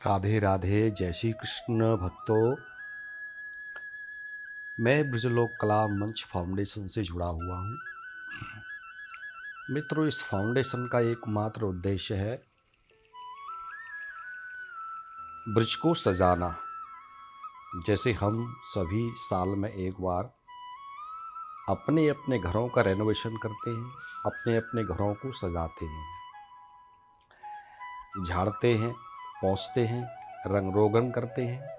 राधे राधे। जय श्री कृष्ण भक्तों। मैं ब्रजलोक कला मंच फाउंडेशन से जुड़ा हुआ हूँ। मित्रों, इस फाउंडेशन का एकमात्र उद्देश्य है ब्रज को सजाना। जैसे हम सभी साल में एक बार अपने अपने घरों का रेनोवेशन करते हैं, अपने अपने घरों को सजाते हैं, झाड़ते हैं, पोंछते हैं, रंग रोगन करते हैं,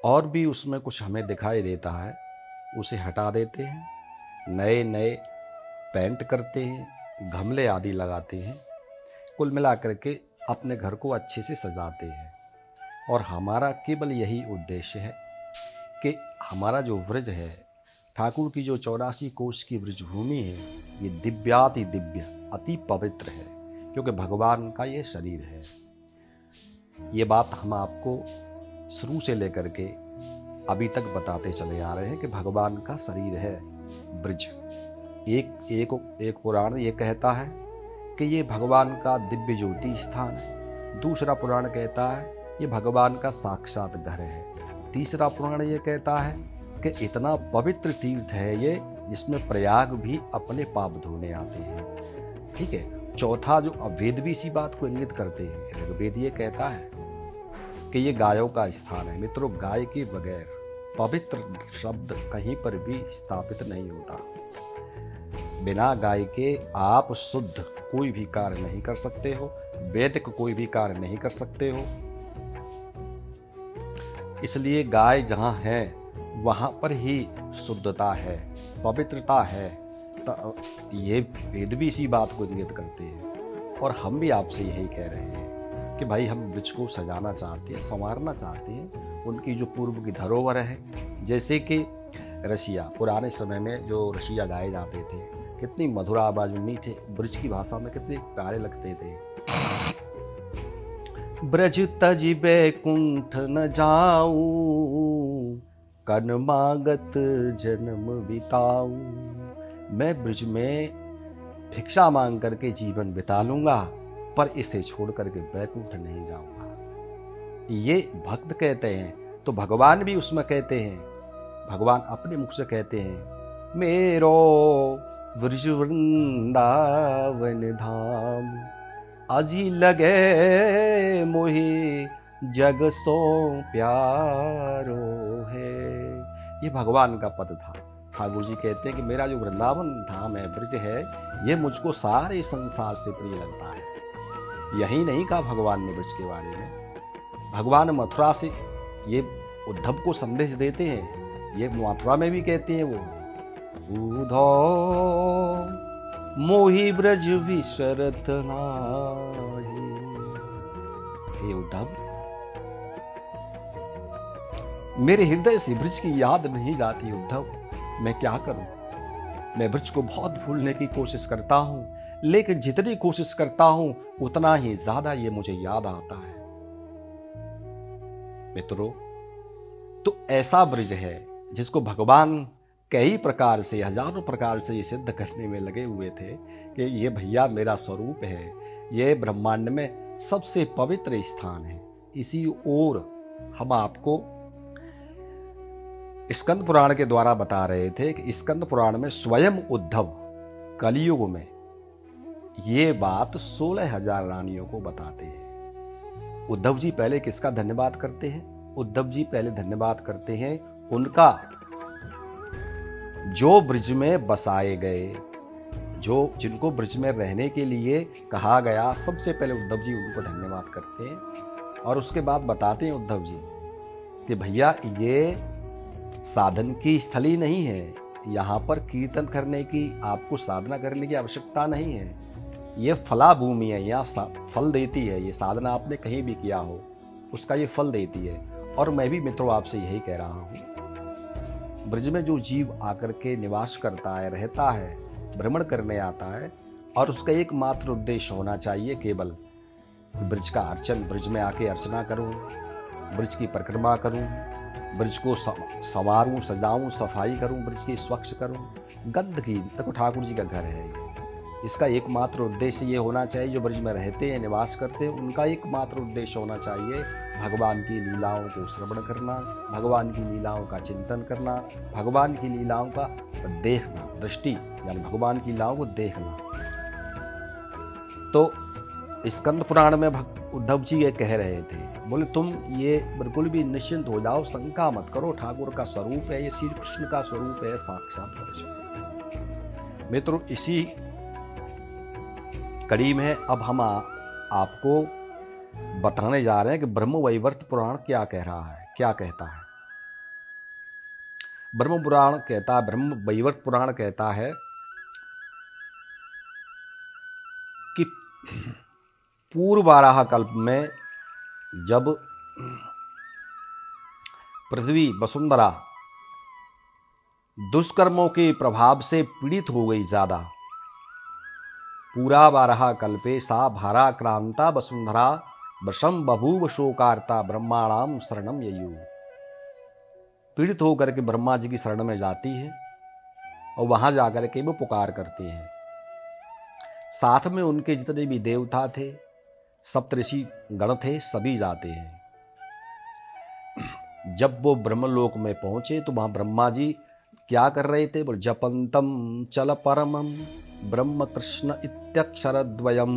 और भी उसमें कुछ हमें दिखाई देता है उसे हटा देते हैं, नए नए पेंट करते हैं, गमले आदि लगाते हैं। कुल मिलाकर के अपने घर को अच्छे से सजाते हैं। और हमारा केवल यही उद्देश्य है कि हमारा जो व्रज है, ठाकुर की जो 84 कोष की व्रजभूमि है, ये दिव्याति दिव्य अति पवित्र है, क्योंकि भगवान का ये शरीर है। ये बात हम आपको शुरू से लेकर के अभी तक बताते चले आ रहे हैं कि भगवान का शरीर है ब्रज। एक पुराण ये कहता है कि ये भगवान का दिव्य ज्योति स्थान है। दूसरा पुराण कहता है ये भगवान का साक्षात घर है। तीसरा पुराण ये कहता है कि इतना पवित्र तीर्थ है ये, जिसमें प्रयाग भी अपने पाप धोने आते हैं। ठीक है। चौथा जो वेद भी इसी बात को इंगित करते हैं। ऋग्वेद ये कहता है कि ये गायों का स्थान है। मित्रों, गाय के बगैर पवित्र शब्द कहीं पर भी स्थापित नहीं होता। बिना गाय के आप शुद्ध कोई भी कार्य नहीं कर सकते हो, वैदिक कोई भी कार्य नहीं कर सकते हो। इसलिए गाय जहाँ है वहाँ पर ही शुद्धता है, पवित्रता है। तो ये वेद भी इसी बात को इंगित करते हैं। और हम भी आपसे यही कह रहे हैं कि भाई हम ब्रज को सजाना चाहते हैं, संवारना चाहते हैं। उनकी जो पूर्व की धरोहर है, जैसे कि रसिया, पुराने समय में जो रसिया गाए जाते थे, कितनी मधुर आवाज में थे, ब्रज की भाषा में कितने प्यारे लगते थे। ब्रज तजि बैकुंठ न जाऊं, कन मागत जन्म बिताऊं। मैं ब्रज में भिक्षा मांग करके जीवन बिता लूंगा, पर इसे छोड़ करके बैकुंठ नहीं जाऊंगा। ये भक्त कहते हैं, तो भगवान भी उसमें कहते हैं। भगवान अपने मुख से कहते हैं, मेरो ब्रज वृंदावन धाम, अजी लगे मोहि जग सो प्यारो है। ये भगवान का पद था। ठाकुर जी कहते हैं कि मेरा जो वृंदावन धाम है, ब्रज है, ये मुझको सारे संसार से प्रिय लगता है। यही नहीं कहा भगवान ने ब्रज के बारे में। भगवान मथुरा से ये उद्धव को संदेश देते हैं। ये मथुरा में भी कहते हैं, वो उद्धव मोहि ब्रज विसरत नाही। हे उद्धव, मेरे हृदय से ब्रज की याद नहीं जाती। उद्धव, मैं क्या करूं? मैं ब्रज को बहुत भूलने की कोशिश करता हूं, लेकिन जितनी कोशिश करता हूं उतना ही ज्यादा ये मुझे याद आता है। मित्रों, तो ऐसा ब्रज है जिसको भगवान कई प्रकार से, हजारों प्रकार से ये सिद्ध करने में लगे हुए थे कि ये भैया मेरा स्वरूप है, ये ब्रह्मांड में सबसे पवित्र स्थान है। इसी ओर हम आपको स्कंद पुराण के द्वारा बता रहे थे कि स्कंद पुराण में स्वयं उद्धव कलयुग में ये बात 16,000 रानियों को बताते हैं। उद्धव जी पहले किसका धन्यवाद करते हैं? उद्धव जी पहले धन्यवाद करते हैं उनका जो ब्रज में बसाए गए, जिनको ब्रज में रहने के लिए कहा गया। सबसे पहले उद्धव जी उनको धन्यवाद करते हैं और उसके बाद बताते हैं उद्धव जी कि भैया ये साधन की स्थली नहीं है, यहाँ पर कीर्तन करने की, आपको साधना करने की आवश्यकता नहीं है। ये फला भूमि है, यहाँ फल देती है। ये साधना आपने कहीं भी किया हो उसका ये फल देती है। और मैं भी मित्रों आपसे यही कह रहा हूँ, ब्रज में जो जीव आकर के निवास करता है, रहता है, भ्रमण करने आता है, और उसका एकमात्र उद्देश्य होना चाहिए केवल ब्रज का अर्चन। ब्रज में आके अर्चना करूँ, ब्रज की परिक्रमा करूँ, ब्रज को संवारूँ, सजाऊँ, सफाई करूँ, ब्रज की स्वच्छ करूँ, गंदगी। देखो ठाकुर जी का घर है, इसका एकमात्र उद्देश्य ये होना चाहिए, जो ब्रज में रहते हैं, निवास करते हैं, उनका एकमात्र उद्देश्य होना चाहिए भगवान की लीलाओं को श्रवण करना, भगवान की लीलाओं का चिंतन करना, भगवान की लीलाओं का देखना, दृष्टि यानी भगवान की लीलाओं को देखना। तो स्कंद पुराण में उद्धव जी ये कह रहे थे, बोले तुम ये बिल्कुल भी निश्चिंत हो जाओ, शंका मत करो, ठाकुर का स्वरूप है, ये श्री कृष्ण का स्वरूप है, साक्षात परमेश्वर। मित्रों, इसी कड़ी में अब हम आपको बताने जा रहे हैं कि ब्रह्म वैवर्त पुराण क्या कह रहा है, क्या कहता है। ब्रह्म वैवर्त पुराण कहता है कि पूर्व वाराह कल्प में जब पृथ्वी वसुंधरा दुष्कर्मों के प्रभाव से पीड़ित हो गई ज्यादा, पूरा वाराह कल्पे सा भाराक्रांता वसुंधरा वशम बभूव शोकार्ता ब्रह्माणाम शरणम ययु। पीड़ित होकर के ब्रह्मा जी की शरण में जाती है और वहां जाकर के वो पुकार करती हैं। साथ में उनके जितने भी देवता थे, सप्तऋषि गण थे, सभी जाते हैं। जब वो ब्रह्मलोक में पहुंचे तो वहां ब्रह्मा जी क्या कर रहे थे, बोल जपंतम चल परमम ब्रह्म कृष्ण इत्यक्षरद्वयम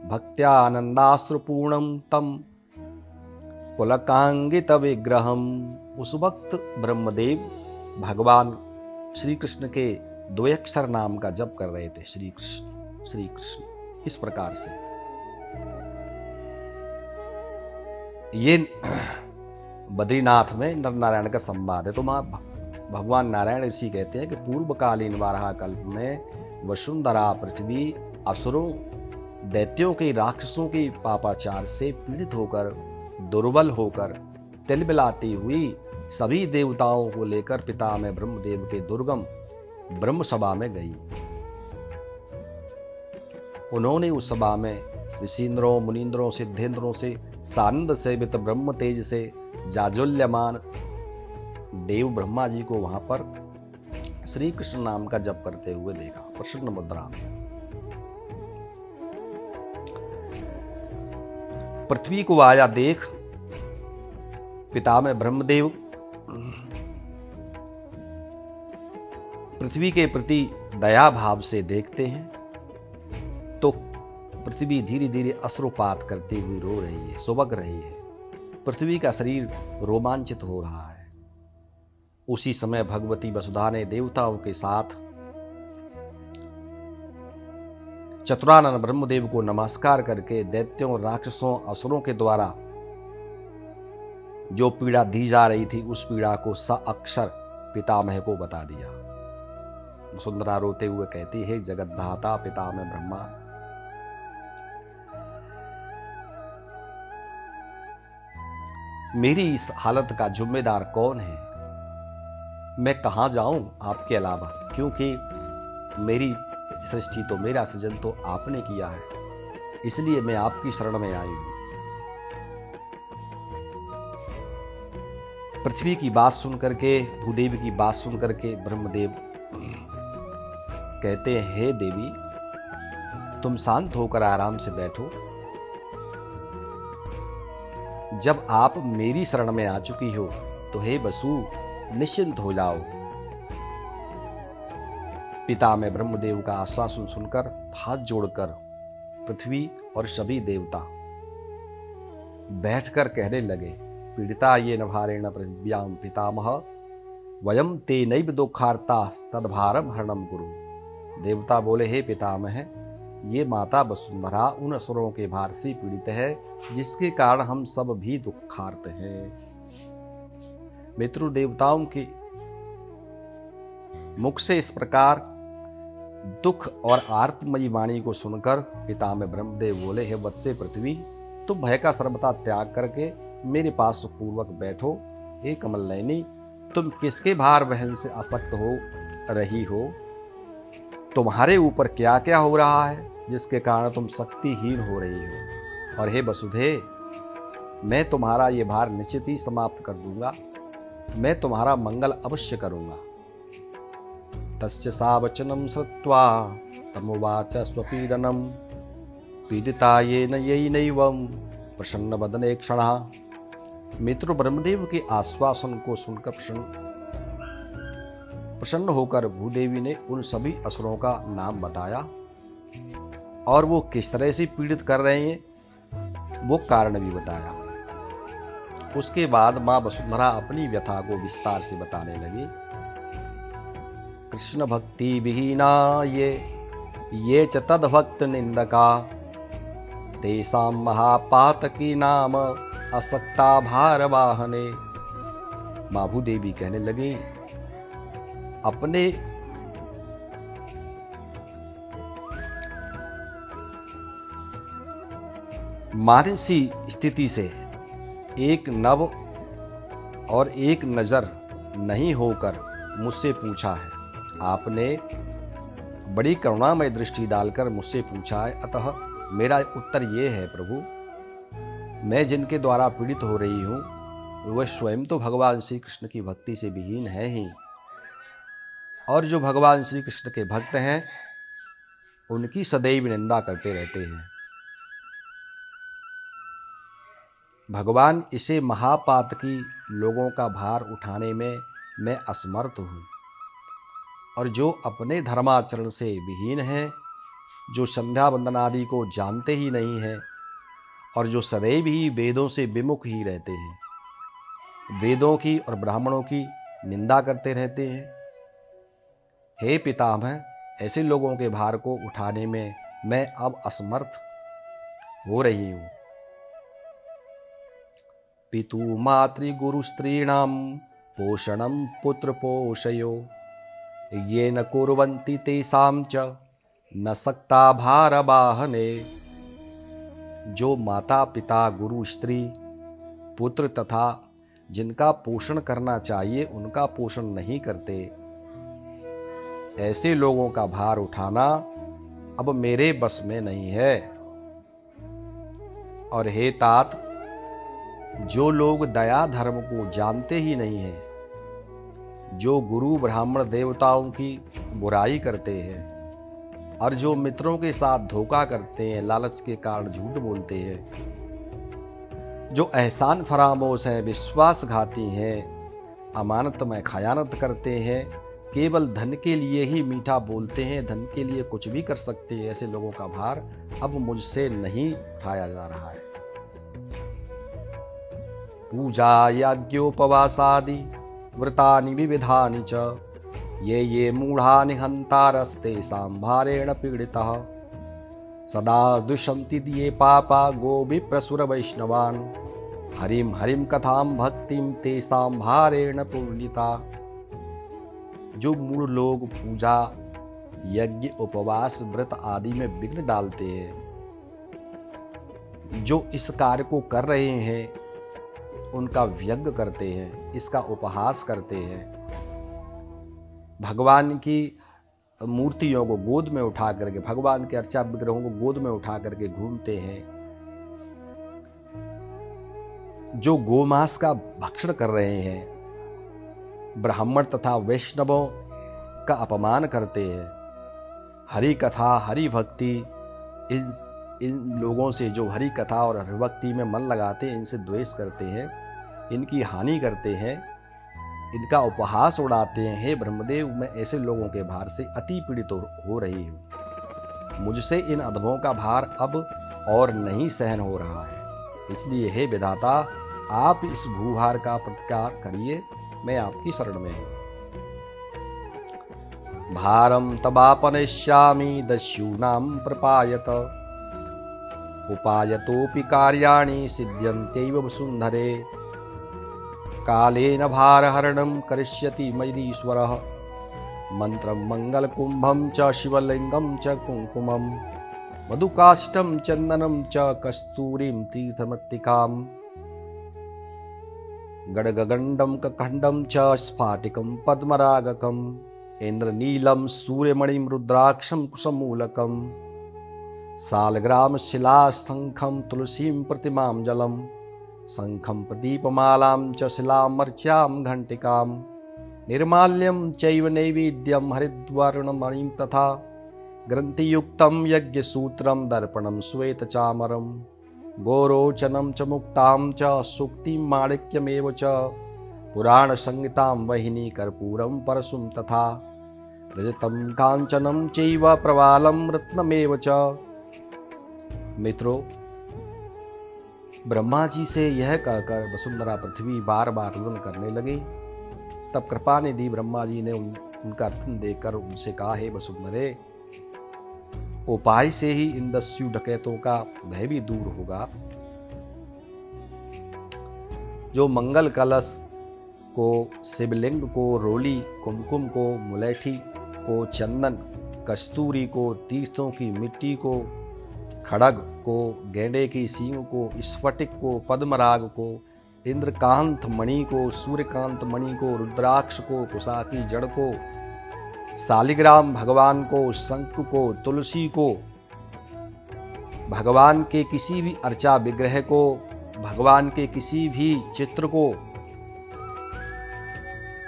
भक्त्यानंदाश्रुपूर्णम तम पुलकांगित विग्रहम। उस वक्त ब्रह्मदेव भगवान श्री कृष्ण के द्वयक्षर नाम का जप कर रहे थे, श्री कृष्ण श्री कृष्ण। इस प्रकार से ये बद्रीनाथ में नर नारायण का संवाद है। तो वहाँ भगवान नारायण इसी कहते हैं कि पूर्वकालीन वाराह कल्प में वसुंधरा पृथ्वी असुरों, दैत्यों के, राक्षसों के पापाचार से पीड़ित होकर, दुर्बल होकर, तिलमिलाती हुई सभी देवताओं को लेकर पितामह ब्रह्मदेव के दुर्गम ब्रह्म सभा में गई। उन्होंने उस सभा में ऋषींद्रों, मुनींद्रों, सिद्धेंद्रों से सानंद सेवित ब्रह्म तेज से जाज्वल्यमान देव ब्रह्मा जी को वहां पर श्री कृष्ण नाम का जप करते हुए देखा, प्रसन्न मुद्रा में। पृथ्वी को आया देख पितामह ब्रह्मदेव पृथ्वी के प्रति दया भाव से देखते हैं तो पृथ्वी धीरे धीरे अश्रुपात करती हुई रो रही है, सुबक रही है। पृथ्वी का शरीर रोमांचित हो रहा है। उसी समय भगवती वसुधा ने देवताओं के साथ चतुरानन ब्रह्मदेव को नमस्कार करके दैत्यों, राक्षसों, असुरों के द्वारा जो पीड़ा दी जा रही थी उस पीड़ा को सअक्षर पितामह को बता दिया। वसुंधरा रोते हुए कहती है, जगद्धाता पितामह ब्रह्मा, मेरी इस हालत का जिम्मेदार कौन है? मैं कहाँ जाऊं आपके अलावा, क्योंकि मेरी सृष्टि तो, मेरा सृजन तो आपने किया है, इसलिए मैं आपकी शरण में आई हूं। पृथ्वी की बात सुन करके, भूदेवी की बात सुन करके ब्रह्मदेव कहते हैं, हे देवी, तुम शांत होकर आराम से बैठो। जब आप मेरी शरण में आ चुकी हो तो हे वसु, निश्चिंत हो जाओ। पितामह ब्रह्मदेव का आश्वासन सुनकर हाथ जोड़कर पृथ्वी और सभी देवता बैठकर कहने लगे, पीड़िता ये नभारेण पृथिव्याम पितामह वयम ते नैव दुखार्ता तद्भारम हरणम कुरु। देवता बोले, हे पितामह, ये माता वसुंधरा उन असुरों के भार से पीड़ित है जिसके कारण हम सब भी दुखार्त हैं। मित्रों, देवताओं के मुख से इस प्रकार दुख और आर्तमयी वाणी को सुनकर पितामह ब्रह्मदेव बोले, हे वत्से पृथ्वी, तुम भय का सर्वथा त्याग करके मेरे पास सुखपूर्वक बैठो। हे कमल नयनी, तुम किसके भार वहन से आसक्त हो रही हो? तुम्हारे ऊपर क्या क्या हो रहा है जिसके कारण तुम शक्तिहीन हो रही हो? और हे वसुधे, मैं तुम्हारा ये भार निश्चित ही समाप्त कर दूंगा, मैं तुम्हारा मंगल अवश्य करूंगा। तस्य सा वचनम श्रुत्वा तमुवाच स्वपीडनम पीडितायेन येनैवं प्रसन्नवदने क्षणः। मित्र ब्रह्मदेव के आश्वासन को सुनकर प्रसन्न होकर भूदेवी ने उन सभी असुरों का नाम बताया और वो किस तरह से पीड़ित कर रहे हैं वो कारण भी बताया। उसके बाद माँ वसुंधरा अपनी व्यथा को विस्तार से बताने लगी। कृष्ण भक्ति विहीना ये च तद भक्त निंदका तेषां महापातकी नाम असक्ता भार वाहने। माँ भूदेवी कहने लगी, अपने मानसिक स्थिति से एक नव और एक नज़र नहीं होकर मुझसे पूछा है। आपने बड़ी करुणामय दृष्टि डालकर मुझसे पूछा है, अतः मेरा उत्तर ये है प्रभु, मैं जिनके द्वारा पीड़ित हो रही हूँ वह स्वयं तो भगवान श्री कृष्ण की भक्ति से विहीन है ही, और जो भगवान श्री कृष्ण के भक्त हैं उनकी सदैव निंदा करते रहते हैं। भगवान इसे महापातकी लोगों का भार उठाने में मैं असमर्थ हूँ, और जो अपने धर्माचरण से विहीन है, जो संध्या वंदन आदि को जानते ही नहीं हैं और जो सदैव ही वेदों से विमुख ही रहते हैं, वेदों की और ब्राह्मणों की निंदा करते रहते हैं। हे पितामह, ऐसे लोगों के भार को उठाने में मैं अब असमर्थ हो रही हूँ। पितु मातृ गुरु स्त्रीणां पोषणं पुत्र पोषयो ये न कुर्वन्ति तेषां च न सक्ता भार वाहने। जो माता पिता गुरु स्त्री पुत्र तथा जिनका पोषण करना चाहिए उनका पोषण नहीं करते, ऐसे लोगों का भार उठाना अब मेरे बस में नहीं है। और हे तात, जो लोग दया धर्म को जानते ही नहीं हैं, जो गुरु ब्राह्मण देवताओं की बुराई करते हैं और जो मित्रों के साथ धोखा करते हैं, लालच के कारण झूठ बोलते हैं, जो एहसान फरामोश हैं, विश्वासघाती हैं, अमानत में खयानत करते हैं, केवल धन के लिए ही मीठा बोलते हैं, धन के लिए कुछ भी कर सकते हैं, ऐसे लोगों का भार अब मुझसे नहीं उठाया जा रहा है। पूजा यज्ञोपवासादि व्रतानि विविधानि च ये मूढ़ानि हन्तारस्तेषां भारेण पीडितः सदा दुष्यन्ति ये पापा गोविप्रसुर वैष्णवान् हरिं हरिं कथां भक्तिं तेषां भारेण पूर्णिता। जो मूढ़ लोग पूजा यज्ञ उपवास व्रत आदि में विघ्न डालते हैं, जो इस कार्य को कर रहे हैं उनका व्यंग करते हैं, इसका उपहास करते हैं, भगवान की मूर्तियों को गोद में उठा करके, भगवान के अर्चा विग्रहों को गोद में उठा करके घूमते हैं, जो गोमांस का भक्षण कर रहे हैं, ब्राह्मण तथा वैष्णवों का अपमान करते हैं, हरि कथा हरि भक्ति इन लोगों से जो हरि कथा और हरि भक्ति में मन लगाते हैं, इनसे द्वेष करते हैं, इनकी हानि करते हैं, इनका उपहास उड़ाते हैं। हे ब्रह्मदेव, मैं ऐसे लोगों के भार से अति पीड़ित हो रही हूँ। मुझसे इन अधमों का भार अब और नहीं सहन हो रहा है, इसलिए हे विधाता, आप इस भूभार का प्रतिकार करिए, मैं आपकी शरण में हूँ। भारम तवापनेष्यामि दस्यूनां प्रपायत उपायतोऽपि कार्याणि सिद्ध्यन्त्यैव वसुन्धरे कालेन भारहरणं करिष्यति मयीश्वरः मंत्रं मंगलकुंभं च शिवलिंगं च कुंकुमं मधुकाष्ठं चंदनं च कस्तूरीं तीर्थमृत्तिकाम् गडगगंडं कखंडं च स्फाटिकं पद्मरागकम् इंद्रनीलं सूर्यमणिं रुद्राक्षं कुशमूलकं सालग्राम शिला शंखं तुलसीं प्रतिमां जलम् शंखं प्रदीपमालां च शिलामर्च्यां घंटिकां निर्माल्यं चैव नैवेद्यं हरिद्वर्णमणिं तथा ग्रंथियुक्तं यज्ञसूत्रं दर्पणं श्वेतचामरं गोरोचनं च मुक्तां च सूक्तिं माणिक्यमेव च पुराणसंहितां वहिनी कर्पूरं परशुं तथा रजतं कांचनं चैव प्रवालं रत्नमेव च। मित्रों, ब्रह्मा जी से यह कहकर वसुंधरा पृथ्वी बार बार रुदन करने लगे। तब कृपा निधि ब्रह्मा जी ने उनका धन देकर उनसे कहा, हे वसुंधरे, उपाय से ही इन दस्यु डकैतों का भय भी दूर होगा। जो मंगल कलश को, शिवलिंग को, रोली, कुमकुम को, मुलैठी को, चंदन, कस्तूरी को, तीर्थों की मिट्टी को, खड़ग को, गेंडे की सींग को, स्फटिक को, पद्मराग को, इंद्रकांत मणि को, सूर्यकांत मणि को, रुद्राक्ष को, कुशा की जड़ को, शालिग्राम भगवान को, शंख को, तुलसी को, भगवान के किसी भी अर्चा विग्रह को, भगवान के किसी भी चित्र को,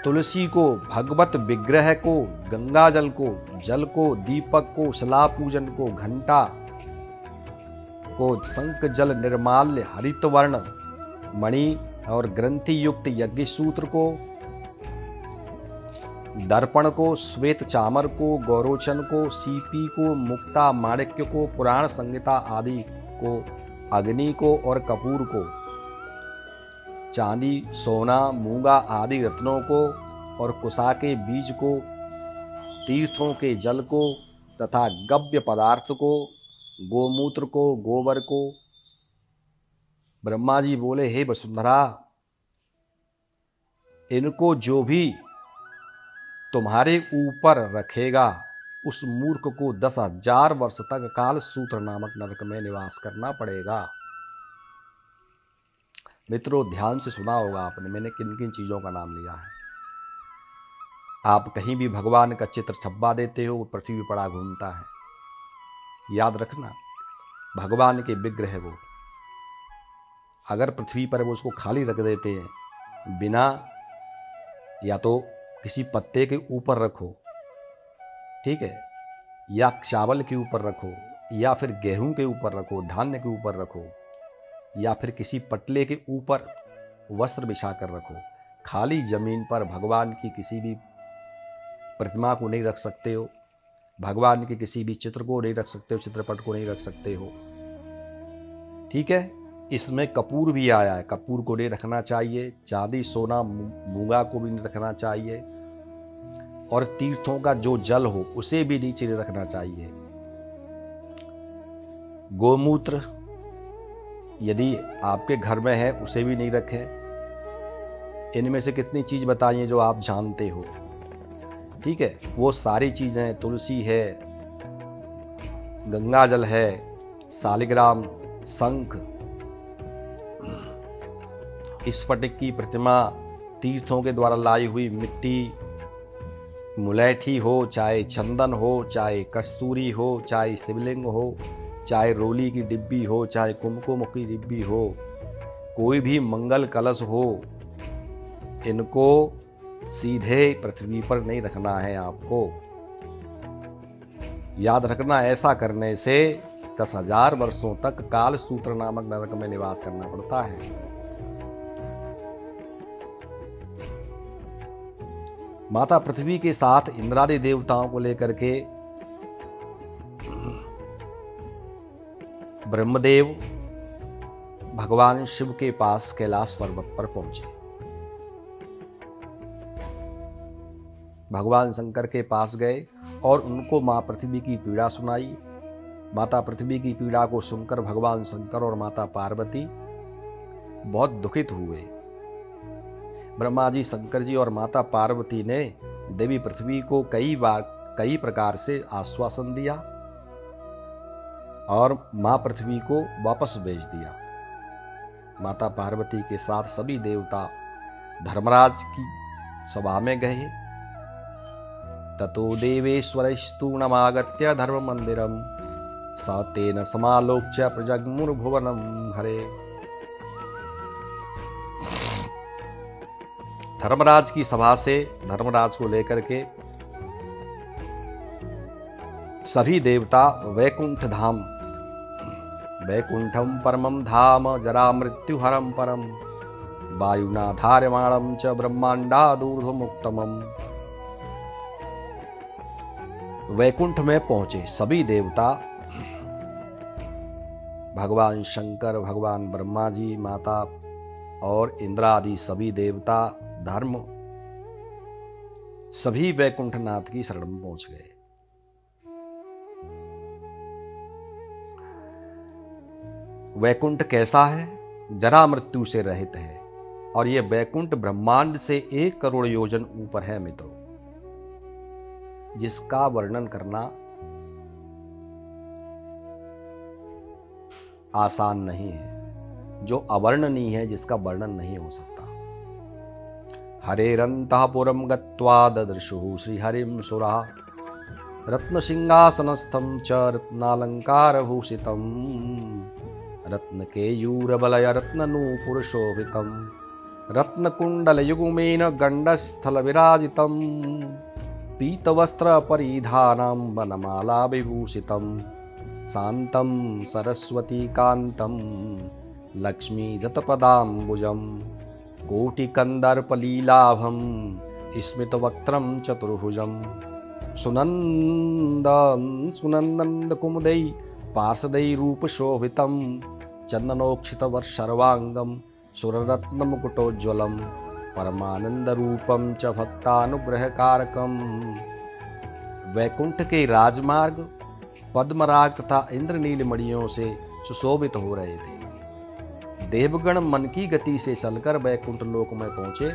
तुलसी को, भगवत विग्रह को, गंगा जल को, दीपक को, शिला पूजन को, घंटा को, शंख जल निर्माल्य हरित वर्ण मणि और ग्रंथि युक्त यज्ञ सूत्र को, दर्पण को, श्वेत चामर को, गौरोचन को, सीपी को, मुक्ता माणिक्य को, पुराण संहिता आदि को, अग्नि को और कपूर को, चांदी, सोना, मूंगा आदि रत्नों को और कुशा के बीज को, तीर्थों के जल को तथा गव्य पदार्थ को, गोमूत्र को, गोबर को। ब्रह्मा जी बोले, हे वसुंधरा, इनको जो भी तुम्हारे ऊपर रखेगा उस मूर्ख को 10,000 वर्ष तक काल सूत्र नामक नरक में निवास करना पड़ेगा। मित्रों, ध्यान से सुना होगा आपने मैंने किन किन चीजों का नाम लिया है। आप कहीं भी भगवान का चित्र छपवा देते हो, वो पृथ्वी पर पड़ा घूमता है। याद रखना, भगवान के विग्रह वो अगर पृथ्वी पर वो उसको खाली रख देते हैं, बिना या तो किसी पत्ते के ऊपर रखो, ठीक है, या चावल के ऊपर रखो, या फिर गेहूं के ऊपर रखो, धान्य के ऊपर रखो, या फिर किसी पटले के ऊपर वस्त्र बिछा कर रखो। खाली जमीन पर भगवान की किसी भी प्रतिमा को नहीं रख सकते हो, भगवान के किसी भी चित्र को नहीं रख सकते हो, चित्रपट को नहीं रख सकते हो, ठीक है। इसमें कपूर भी आया है, कपूर को नहीं रखना चाहिए, चांदी, सोना, मूंगा को भी नहीं रखना चाहिए, और तीर्थों का जो जल हो उसे भी नीचे नहीं रखना चाहिए। गोमूत्र यदि आपके घर में है उसे भी नहीं रखें। इनमें से कितनी चीज बताइए जो आप जानते हो, ठीक है। वो सारी चीजें, तुलसी है, गंगा जल है, शालिग्राम, शंख, स्फटिक की प्रतिमा, तीर्थों के द्वारा लाई हुई मिट्टी, मुलैठी हो, चाहे चंदन हो, चाहे कस्तूरी हो, चाहे शिवलिंग हो, चाहे रोली की डिब्बी हो, चाहे कुमकुम की डिब्बी हो, कोई भी मंगल कलश हो, इनको सीधे पृथ्वी पर नहीं रखना है आपको। याद रखना, ऐसा करने से 10,000 वर्षों तक काल सूत्र नामक नरक में निवास करना पड़ता है। माता पृथ्वी के साथ इंद्रादि देवताओं को लेकर के ब्रह्मदेव भगवान शिव के पास कैलाश पर्वत पर पहुंचे। भगवान शंकर के पास गए और उनको मां पृथ्वी की पीड़ा सुनाई। माता पृथ्वी की पीड़ा को सुनकर भगवान शंकर और माता पार्वती बहुत दुखित हुए। ब्रह्मा जी, शंकर जी और माता पार्वती ने देवी पृथ्वी को कई प्रकार से आश्वासन दिया और मां पृथ्वी को वापस भेज दिया। माता पार्वती के साथ सभी देवता धर्मराज की सभा में गए। ततो देवेश्वरस्तूणमागत्य धर्म मंदिरम स तेन समालोक्य प्रजग्मुर्भुवनम हरे। धर्मराज की सभा से धर्मराज को लेकर के सभी देवता वैकुंठ धाम, वैकुंठम परमं धाम जरा मृत्युहरम परम वायुना धार्यमाणं च ब्रह्मांडादूर्ध्वमुत्तमम्। वैकुंठ में पहुंचे सभी देवता, भगवान शंकर, भगवान ब्रह्मा जी, माता और इंद्र आदि सभी देवता, धर्म, सभी वैकुंठनाथ की शरण में पहुंच गए। वैकुंठ कैसा है? जरा मृत्यु से रहित है, और यह वैकुंठ ब्रह्मांड से 1 करोड़ योजन ऊपर है मित्रों, जिसका वर्णन करना आसान नहीं है, जो अवर्णनीय है, जिसका वर्णन नहीं हो सकता। हरेरंतःपुरं गत्वा ददृशुः श्रीहरिं सुराः रत्नसिंहासनस्थं च रत्नालंकारभूषितं रत्नकेयूरबलय रत्ननूपुरशोभितं रत्नकुण्डलयुग्मेन गण्डस्थलविराजितं पीतवस्त्रपरिधानं वनमालाविभूषितं शान्तं सरस्वतीकान्तं लक्ष्मीदत्तपदाम्बुजं कोटिकन्दर्पलीलाभं स्मितवक्त्रं चतुर्भुजं सुनन्दकुमुदै पार्षदै रूपशोभितं चन्दनोक्षितवर्षर्वाङ्गं सुररत्नमुकुटोज्ज्वलं परमानन्दरूपं च भक्तानुग्रहकारकम्। वैकुंठ के राजमार्ग पद्मराग तथा इंद्रनील मणियों से सुशोभित हो रहे थे। देवगण मन की गति से चलकर वैकुंठ लोक में पहुंचे।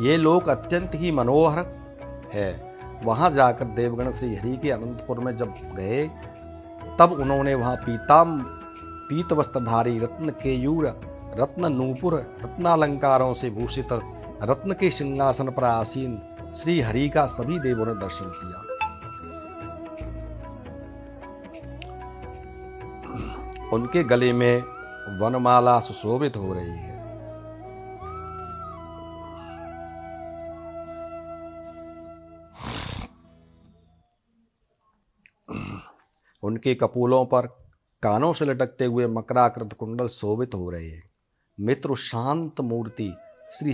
ये लोक अत्यंत ही मनोहर है। वहां जाकर देवगण श्री हरि के अनंतपुर में जब गए, तब उन्होंने वहां पीत वस्त्रधारी रत्न केयूर, रत्न नूपुर, रत्नालंकारों से भूषित रत्न के सिंहासन पर आसीन श्री हरि का सभी देवों ने दर्शन किया। उनके गले में वनमाला सुशोभित हो रही है। उनके कपोलों पर कानों से लटकते हुए मकराकृत कुंडल शोभित हो रहे हैं। मित्र शांत मूर्ति श्री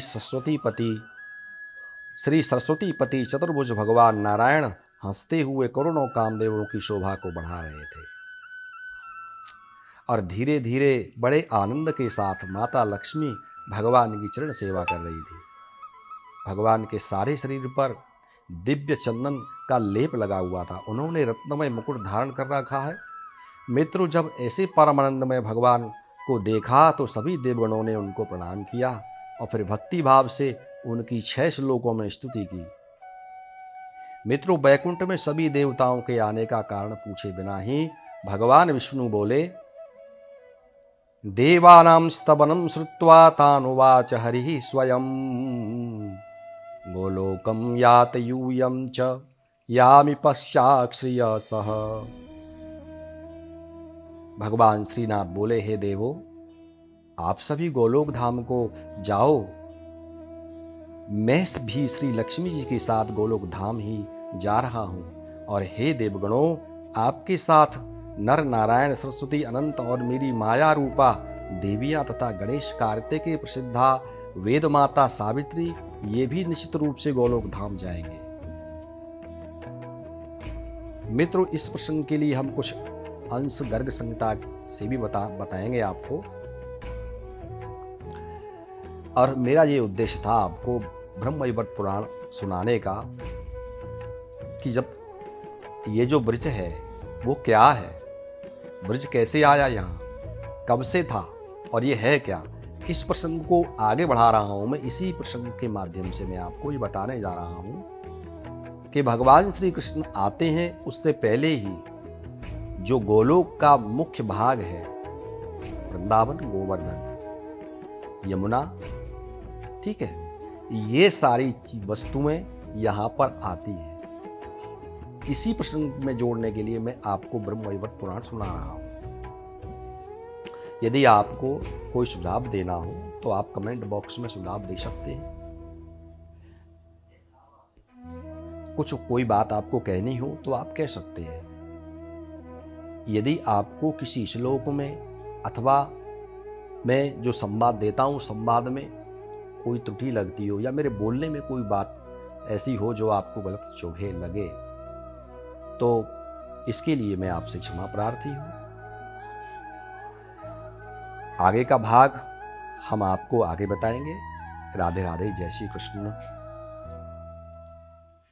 सरस्वतीपति चतुर्भुज भगवान नारायण हंसते हुए करोड़ों कामदेवों की शोभा को बढ़ा रहे थे, और धीरे धीरे बड़े आनंद के साथ माता लक्ष्मी भगवान की चरण सेवा कर रही थी। भगवान के सारे शरीर पर दिव्य चंदन का लेप लगा हुआ था। उन्होंने रत्नमय मुकुट धारण कर रखा है। मित्रों, जब ऐसे परमानंदमय भगवान को देखा तो सभी देवगणों ने उनको प्रणाम किया और फिर भक्ति भाव से उनकी 6 श्लोकों में स्तुति की। मित्रों, वैकुंठ में सभी देवताओं के आने का कारण पूछे बिना ही भगवान विष्णु बोले, देवानां स्तवनं श्रुत्वा तानुवाच हरिः स्वयं गोलोकं यात यूयं च यामि पश्चात् श्रियसः। भगवान श्रीनाथ बोले, हे देवो, आप सभी गोलोक धाम को जाओ, मैं भी श्री लक्ष्मी जी के साथ गोलोक धाम ही जा रहा हूं। और हे देवगणों, आपके साथ नर नारायण, सरस्वती, अनंत और मेरी माया रूपा देवियां तथा गणेश, कार्तिकेय प्रसिद्धा वेद माता सावित्री, ये भी निश्चित रूप से गोलोक धाम जाएंगे। मित्रों, इस प्रसंग के लिए हम कुछ अंश गर्ग संहिता से भी बताएंगे आपको। और मेरा ये उद्देश्य था आपको ब्रह्मवैवर्त पुराण सुनाने का, कि जब ये जो ब्रज है वो क्या है, ब्रज कैसे आया, यहाँ कब से था और ये है क्या, इस प्रसंग को आगे बढ़ा रहा हूं मैं। इसी प्रसंग के माध्यम से मैं आपको ये बताने जा रहा हूं कि भगवान श्री कृष्ण आते हैं उससे पहले ही जो गोलोक का मुख्य भाग है, वृंदावन, गोवर्धन, यमुना, ठीक है, ये सारी वस्तुएं यहां पर आती हैं। इसी प्रसंग में जोड़ने के लिए मैं आपको ब्रह्मवैवर्त पुराण सुना रहा हूं। यदि आपको कोई सुझाव देना हो तो आप कमेंट बॉक्स में सुझाव दे सकते हैं। कुछ कोई बात आपको कहनी हो तो आप कह सकते हैं। यदि आपको किसी श्लोक में अथवा मैं जो संवाद देता हूँ संवाद में कोई त्रुटि लगती हो या मेरे बोलने में कोई बात ऐसी हो जो आपको गलत चुभे लगे, तो इसके लिए मैं आपसे क्षमा प्रार्थी हूँ। आगे का भाग हम आपको आगे बताएंगे। राधे राधे, जय श्री कृष्ण।